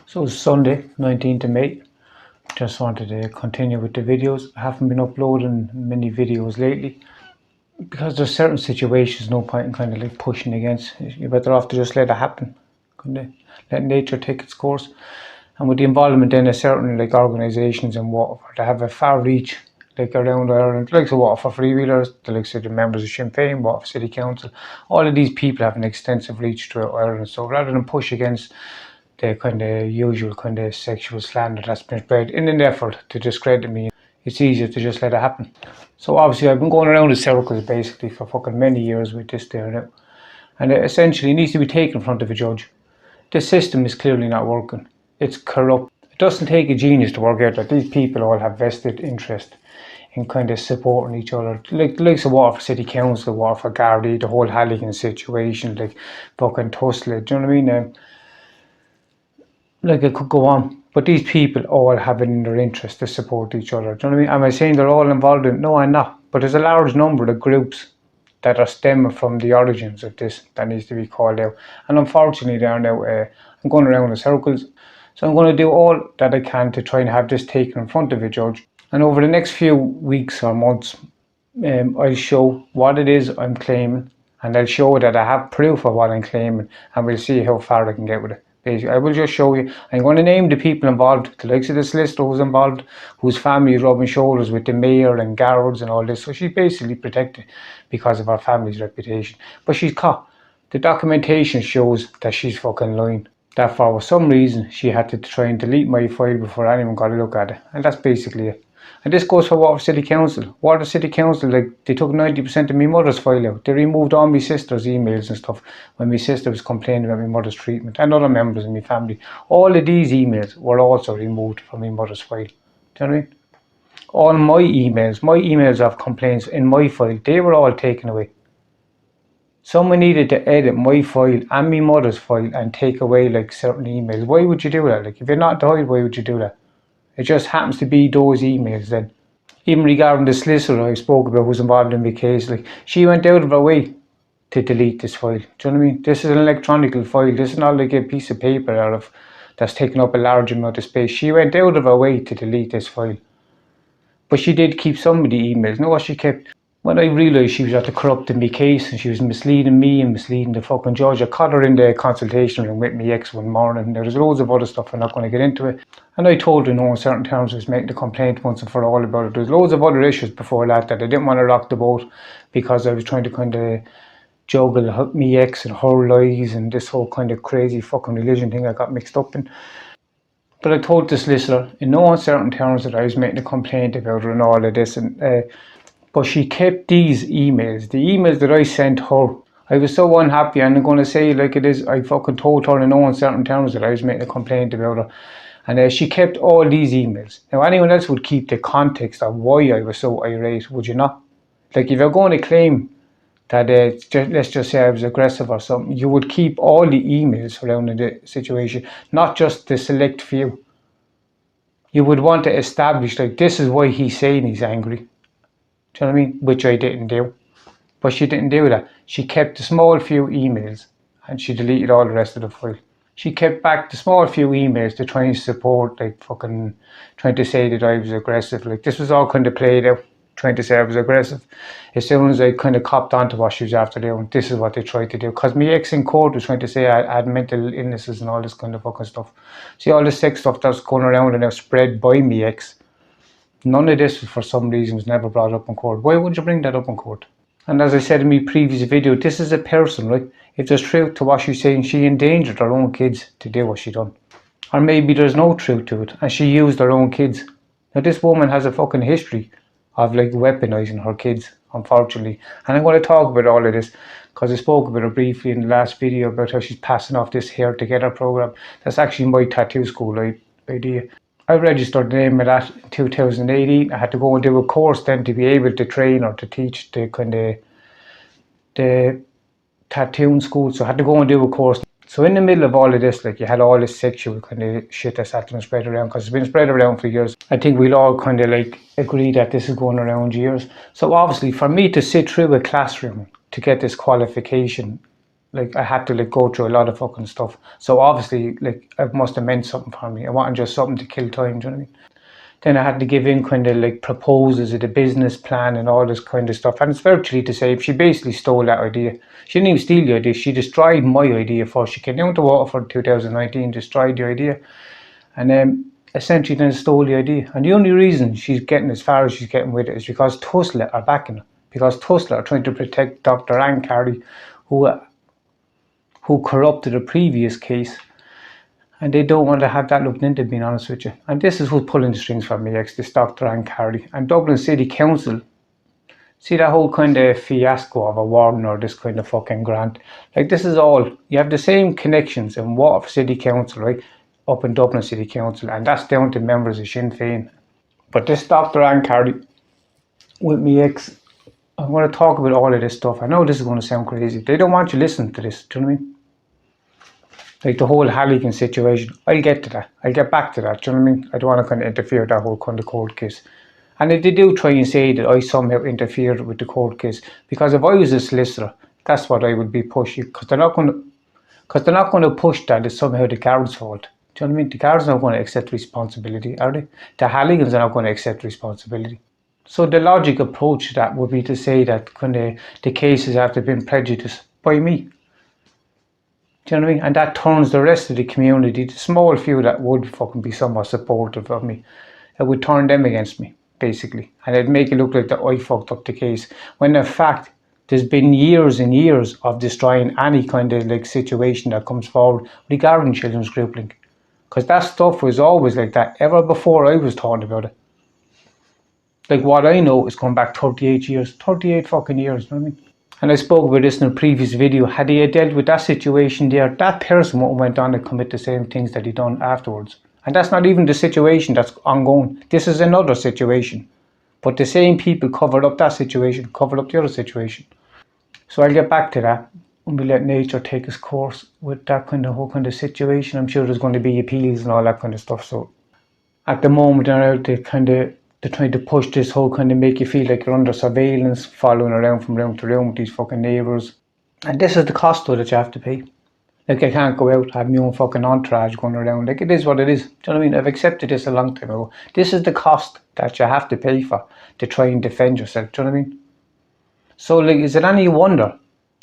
So it's Sunday, 19th of May. Just wanted to continue with the videos. I haven't been uploading many videos lately because there's certain situations, no point in kind of like pushing against. You're better off to just let it happen. Kind of let nature take its course. And with the involvement in a certain like organisations and Waterford, to have a far reach like around Ireland, like the Waterford Freewheelers, the likes of the members of Sinn Féin, Waterford City Council, all of these people have an extensive reach throughout Ireland. So rather than push against the kind of usual kind of sexual slander that's been spread in an effort to discredit me, it's easier to just let it happen. So obviously I've been going around in circles basically for fucking many years with this there now. And it essentially needs to be taken in front of a judge. The system is clearly not working. It's corrupt. It doesn't take a genius to work out that these people all have vested interest in kind of supporting each other. Like the likes of Waterford City Council, Waterford Gardaí, the whole Halligan situation, like fucking Tussle, do you know what I mean? Like it could go on, but these people all have it in their interest to support each other. Do you know what I mean? Am I saying they're all involved in it? No, I'm not. But there's a large number of groups that are stemming from the origins of this that needs to be called out. And unfortunately, they are now. I'm going around in circles, so I'm going to do all that I can to try and have this taken in front of a judge. And over the next few weeks or months, I'll show what it is I'm claiming, and I'll show that I have proof of what I'm claiming, and we'll see how far I can get with it. Basically, I will just show you. I'm going to name the people involved, the likes of the solicitor who's involved, whose family is rubbing shoulders with the mayor and guards and all this. So she's basically protected because of her family's reputation. But she's caught. The documentation shows that she's fucking lying. That for some reason she had to try and delete my file before anyone got a look at it. And that's basically it. And this goes for Waterford City Council. Waterford City Council, like, they took 90% of my mother's file out. They removed all my sister's emails and stuff when my sister was complaining about my mother's treatment, and other members of my family. All of these emails were also removed from my mother's file. Do you know what I mean? All my emails of complaints in my file, they were all taken away. Someone needed to edit my file and my mother's file and take away like certain emails. Why would you do that? Like, if you're not died, why would you do that? It just happens to be those emails then. Even regarding the solicitor I spoke about who's involved in the case, like, she went out of her way to delete this file. Do you know what I mean? This is an electronic file. This is not like a piece of paper that's taking up a large amount of space. She went out of her way to delete this file. But she did keep some of the emails. Know what she kept? When I realised she was at the corrupting me case and she was misleading me and misleading the fucking judge, I caught her in the consultation room with my ex one morning. There's loads of other stuff, I'm not going to get into it. And I told her, in certain terms, I was making a complaint once and for all about it. There's loads of other issues before that I didn't want to rock the boat because I was trying to kind of juggle me ex and her lies and this whole kind of crazy fucking religion thing I got mixed up in. But I told the solicitor in no uncertain terms that I was making a complaint about her and all of this, and but she kept these emails, the emails that I sent her. I was so unhappy, and I'm going to say like it is, I fucking told her in no uncertain terms that I was making a complaint about her. And she kept all these emails. Now, anyone else would keep the context of why I was so irate, would you not? Like, if you're going to claim that, let's just say I was aggressive or something, you would keep all the emails surrounding the situation, not just the select few. You would want to establish, like, this is why he's saying he's angry. Do you know what I mean? Which I didn't do. But she didn't do that. She kept the small few emails and she deleted all the rest of the file. She kept back the small few emails to try and support, like, fucking trying to say that I was aggressive. Like, this was all kind of played out, trying to say I was aggressive. As soon as I kind of copped onto what she was after doing, this is what they tried to do. Because my ex in court was trying to say I had mental illnesses and all this kind of fucking stuff. See, all the sex stuff that's going around and now spread by my ex. None of this, for some reason, was never brought up in court. Why would you bring that up in court? And as I said in my previous video, this is a person, right? If there's truth to what she's saying, she endangered her own kids to do what she done. Or maybe there's no truth to it, and she used her own kids. Now, this woman has a fucking history of, like, weaponizing her kids, unfortunately. And I'm going to talk about all of this, because I spoke about it briefly in the last video about how she's passing off this Hair Together program. That's actually my tattoo school idea. I registered the name of that in 2018. I had to go and do a course then to be able to train or to teach the kind of the tattooing school. So I had to go and do a course. So in the middle of all of this, like, you had all this sexual kind of shit that's had to be spread around, because it's been spread around for years. I think we'll all kind of like agree that this is going around years. So obviously for me to sit through a classroom to get this qualification like I had to like go through a lot of fucking stuff. So obviously, like it must have meant something for me. I wasn't just something to kill time. Do you know what I mean? Then I had to give in kind of like proposals of the business plan and all this kind of stuff. And it's virtually the same. She basically stole that idea. She didn't even steal the idea. She destroyed my idea first. She came down to Waterford 2019, destroyed the idea, and then essentially then stole the idea. And the only reason she's getting as far as she's getting with it is because Tusla are backing her. Because Tusla are trying to protect Dr. Anne Carey, who corrupted a previous case, and they don't want to have that looked into, being honest with you. And this is who's pulling the strings for me, this Dr. Anne Carey. And Dublin City Council, see that whole kind of fiasco of a warden or this kind of fucking grant. Like this is all, you have the same connections in Waterford City Council, right? Up in Dublin City Council, and that's down to members of Sinn Féin. But this Dr. Anne Carey, with me ex, I'm going to talk about all of this stuff. I know this is going to sound crazy. They don't want you listening to this, do you know what I mean? Like the whole Halligan situation, I'll get to that. I'll get back to that. Do you know what I mean? I don't want to kind of interfere with that whole kind of court case. And if they do try and say that I somehow interfered with the court case, because if I was a solicitor, that's what I would be pushing. Because they're not going to push that it's somehow the guard's fault. Do you know what I mean? The guards are not going to accept responsibility, are they? The Halligans are not going to accept responsibility. So the logic approach to that would be to say that kind of the cases have been prejudiced by me. Do you know what I mean? And that turns the rest of the community, the small few that would fucking be somewhat supportive of me, it would turn them against me, basically. And it'd make it look like that I fucked up the case. When in fact, there's been years and years of destroying any kind of like situation that comes forward regarding children's group link. Because that stuff was always like that, ever before I was talking about it. Like what I know is going back 38 years, 38 fucking years, you know what I mean? And I spoke about this in a previous video. Had he dealt with that situation there, that person would have went on to commit the same things that he done afterwards. And that's not even the situation that's ongoing. This is another situation. But the same people covered up that situation, covered up the other situation. So I'll get back to that. And we let nature take its course with that kind of whole kind of situation. I'm sure there's going to be appeals and all that kind of stuff. So at the moment, they're out to they're trying to push this whole kind of make you feel like you're under surveillance, following around from room to room with these fucking neighbours. And this is the cost though that you have to pay. Like I can't go out, have my own fucking entourage going around. Like it is what it is. Do you know what I mean? I've accepted this a long time ago. This is the cost that you have to pay for to try and defend yourself. Do you know what I mean? So like, is it any wonder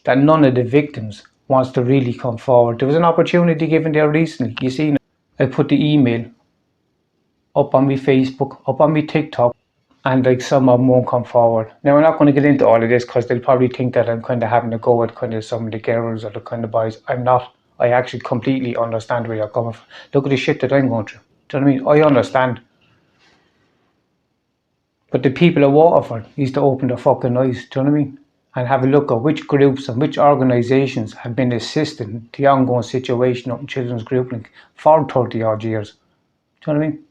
that none of the victims wants to really come forward? There was an opportunity given there recently. You see, I put the email up on my Facebook, up on my TikTok, and like some of them won't come forward. Now I'm not going to get into all of this because they'll probably think that I'm kind of having a go at kind of some of the girls or the kind of boys. I'm not. I actually completely understand where you're coming from. Look at the shit that I'm going through. Do you know what I mean? I understand. But the people of Waterford needs to open their fucking eyes, do you know what I mean? And have a look at which groups and which organisations have been assisting the ongoing situation up in Children's Group Link for 30 odd years. Do you know what I mean?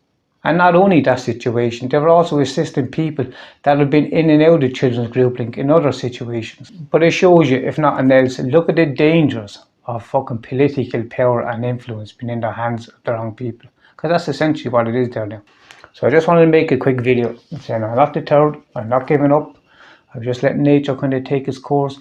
And not only that situation, they were also assisting people that have been in and out of Children's Group Link in other situations. But it shows you, if nothing else, look at the dangers of fucking political power and influence being in the hands of the wrong people. Because that's essentially what it is there now. So I just wanted to make a quick video saying I'm not deterred, I'm not giving up. I'm just letting nature kind of take its course.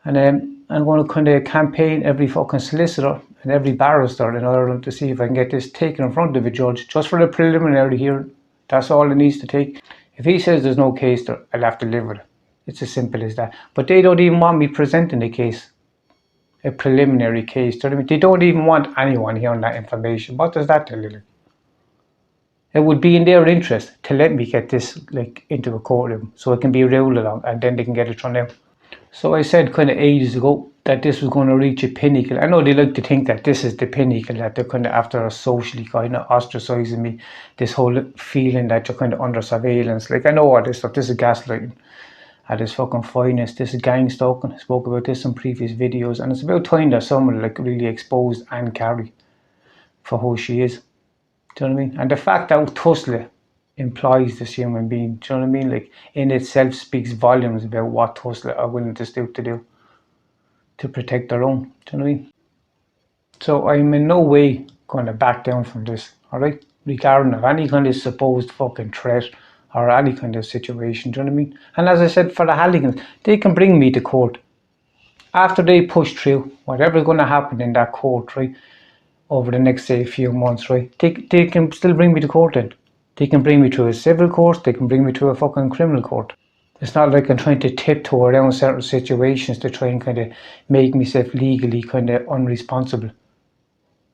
And I'm going to kind of campaign every fucking solicitor and every barrister in Ireland to see if I can get this taken in front of a judge just for the preliminary hearing. That's all it needs to take. If he says there's no case there, I'll have to live with it. It's as simple as that. But they don't even want me presenting a case, a preliminary case. They don't even want anyone hearing that information. What does that tell you? It would be in their interest to let me get this like into a courtroom so it can be ruled along and then they can get it thrown out. So I said kind of ages ago that this was going to reach a pinnacle. I know they like to think that this is the pinnacle, that they're kind of after socially kind of ostracizing me, this whole feeling that you're kind of under surveillance. Like I know all this stuff, this is gaslighting at its fucking finest, this is gang stalking. I spoke about this in previous videos, and it's about time that someone like really exposed Anne Carey for who she is. Do you know what I mean? And the fact that Tusla employs this human being, do you know what I mean? Like in itself speaks volumes about what Tusla are willing to stoop to do to protect their own. Do you know what I mean? So I'm in no way going to back down from this, alright? Regarding of any kind of supposed fucking threat or any kind of situation, do you know what I mean? And as I said, for the Halligans, they can bring me to court after they push through, whatever's going to happen in that court, right, over the next, say, few months, right, they can still bring me to court then. They can bring me to a civil court, they can bring me to a fucking criminal court. It's not like I'm trying to tiptoe around certain situations to try and kind of make myself legally kind of unresponsible.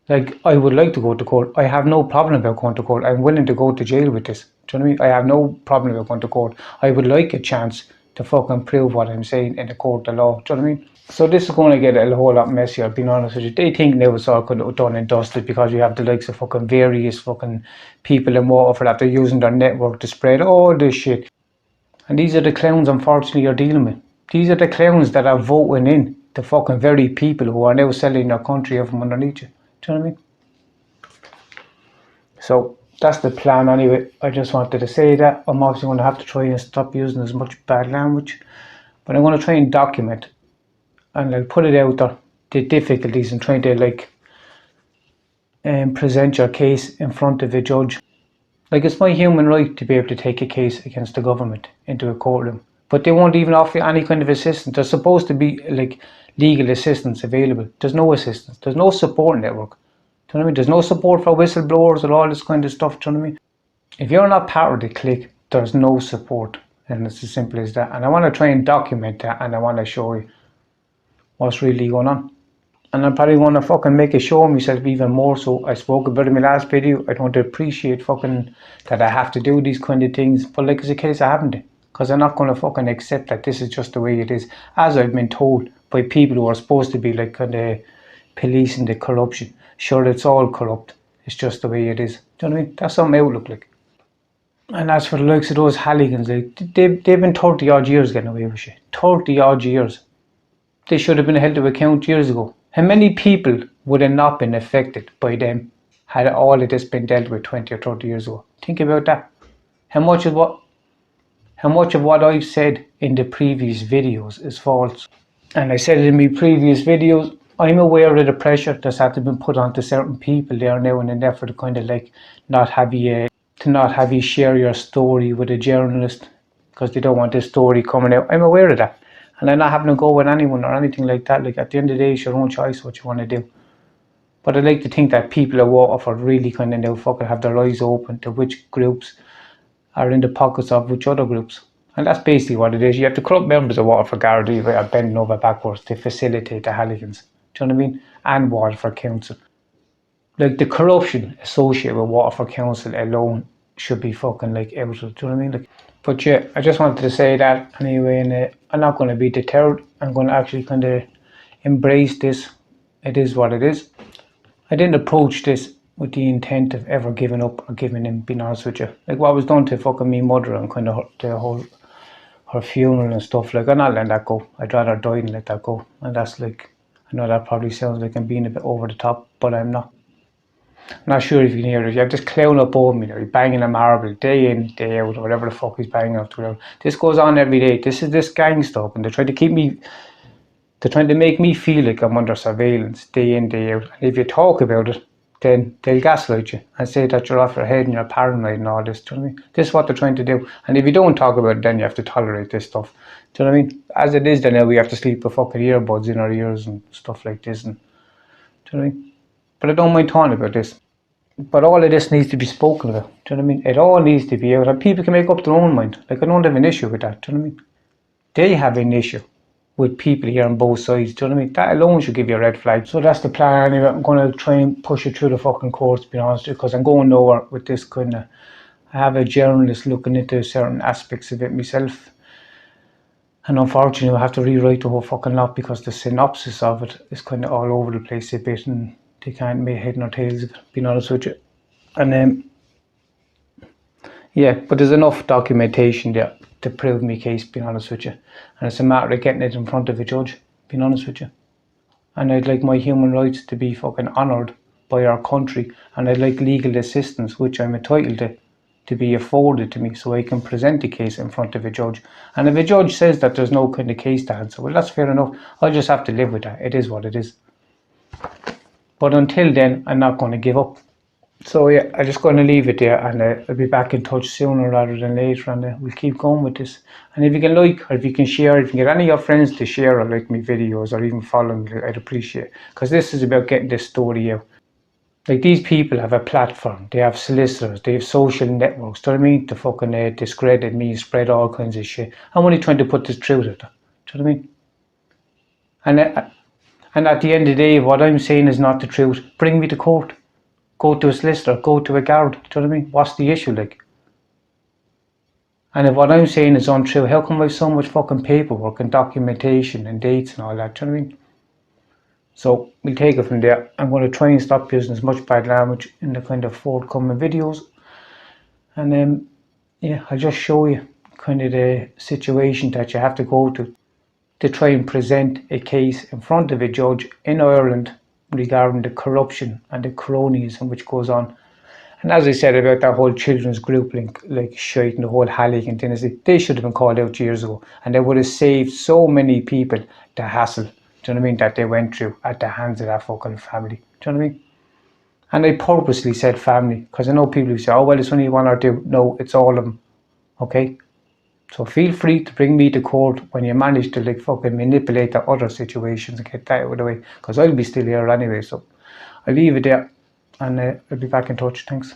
Like, I would like to go to court. I have no problem about going to court. I'm willing to go to jail with this. Do you know what I mean? I have no problem about going to court. I would like a chance to fucking prove what I'm saying in the court of law. Do you know what I mean? So this is going to get a whole lot messier, being honest with you. They think now it's all kind of done and dusted because you have the likes of fucking various fucking people in Waterford that they're using their network to spread all this shit. And these are the clowns, unfortunately, you're dealing with. These are the clowns that are voting in the fucking very people who are now selling their country out from underneath you. Do you know what I mean? So that's the plan anyway. I just wanted to say that. I'm obviously going to have to try and stop using as much bad language. But I'm going to try and document and like put it out there, the difficulties in trying to like present your case in front of a judge. Like, it's my human right to be able to take a case against the government into a courtroom, but they won't even offer any kind of assistance. There's supposed to be like legal assistance available. There's no assistance. There's no support network. Do you know what I mean? There's no support for whistleblowers or all this kind of stuff. Do you know what I mean? If you're not part of the clique, there's no support, and it's as simple as that. And I want to try and document that, and I want to show you what's really going on. And I'm probably going to fucking make a show of myself even more. So I spoke about it in my last video. I don't appreciate fucking that I have to do these kind of things. But like, it's a case I haven't. Because I'm not going to fucking accept that this is just the way it is. As I've been told by people who are supposed to be like kind of policing the corruption. Sure, it's all corrupt. It's just the way it is. Do you know what I mean? That's something outlook like. And as for the likes of those Halligans, like, they've been 30 odd years getting away with shit. 30 odd years. They should have been held to account years ago. How many people would have not been affected by them had all of this been dealt with 20 or 30 years ago? Think about that. How much of what I've said in the previous videos is false? And I said it in my previous videos, I'm aware of the pressure that's had to be put onto certain people there now in an effort to kind of like not have you share your story with a journalist because they don't want this story coming out. I'm aware of that. And I'm not having to go with anyone or anything like that. Like, at the end of the day, it's your own choice what you want to do. But I'd like to think that people at Waterford really kind of now fucking have their eyes open to which groups are in the pockets of which other groups. And that's basically what it is. You have the club members of Waterford Gardaí are bending over backwards to facilitate the Halligans. Do you know what I mean? And Waterford Council. Like, the corruption associated with Waterford Council alone should be fucking like out. Do you know what I mean? Like, but yeah, I just wanted to say that anyway, and I'm not going to be deterred. I'm going to actually kind of embrace this. It is what it is. I didn't approach this with the intent of ever giving up or giving in, being honest with you. Like, what was done to fucking me mother and kind of the whole her funeral and stuff, like, I'm not letting that go. I'd rather die than let that go. And that's like, I know that probably sounds like I'm being a bit over the top, but I'm not. I'm not sure if you can hear it. You have this clown up over me there. He's banging a marble day in, day out, or whatever the fuck he's banging up to. This goes on every day. This is this gang stuff, and they're trying to make me feel like I'm under surveillance day in, day out. And if you talk about it, then they'll gaslight you and say that you're off your head and you're paranoid and all this. Do you know what I mean? This is what they're trying to do. And if you don't talk about it, then you have to tolerate this stuff. Do you know what I mean? As it is, then now we have to sleep with fucking earbuds in our ears and stuff like this. And do you know what I mean? But I don't mind talking about this. But all of this needs to be spoken about. Do you know what I mean? It all needs to be out. And people can make up their own mind. Like, I don't have an issue with that. Do you know what I mean? They have an issue with people here on both sides. Do you know what I mean? That alone should give you a red flag. So that's the plan anyway. I'm going to try and push it through the fucking courts, to be honest, because I'm going nowhere with this kind of... I have a journalist looking into certain aspects of it myself. And unfortunately, I have to rewrite the whole fucking lot because the synopsis of it is kind of all over the place a bit and they can't make head nor tails of it, being honest with you. And yeah, but there's enough documentation there to prove my case, being honest with you. And it's a matter of getting it in front of a judge, being honest with you. And I'd like my human rights to be fucking honoured by our country, and I'd like legal assistance, which I'm entitled to be afforded to me so I can present the case in front of a judge. And if a judge says that there's no kind of case to answer, well, that's fair enough. I'll just have to live with that. It is what it is. But until then, I'm not going to give up. So yeah, I'm just going to leave it there, and I'll be back in touch sooner rather than later, and we'll keep going with this. And if you can like, or if you can share, if you can get any of your friends to share or like my videos, or even follow me, I'd appreciate it. Because this is about getting this story out. Like, these people have a platform, they have solicitors, they have social networks, do you know what I mean? To fucking discredit me, spread all kinds of shit. I'm only trying to put this truth out there. Do you know what I mean? And at the end of the day, what I'm saying is not the truth. Bring me to court. Go to a solicitor, go to a guard. Do you know what I mean? What's the issue like? And if what I'm saying is untrue, how come I've so much fucking paperwork and documentation and dates and all that? Do you know what I mean? So we'll take it from there. I'm going to try and stop using as much bad language in the kind of forthcoming videos. And yeah, I'll just show you kind of the situation that you have to go to try and present a case in front of a judge in Ireland regarding the corruption and the cronyism which goes on. And as I said about that whole children's group like shite and the whole Halleck and Tennessee, they should have been called out years ago, and they would have saved so many people the hassle, do you know what I mean, that they went through at the hands of that fucking family. Do you know what I mean? And I purposely said family, because I know people who say, oh well, it's only one or two. No, it's all of them. Okay? So feel free to bring me to court when you manage to like fucking manipulate the other situations and get that out of the way, because I'll be still here anyway. So I'll leave it there, and I'll be back in touch. Thanks.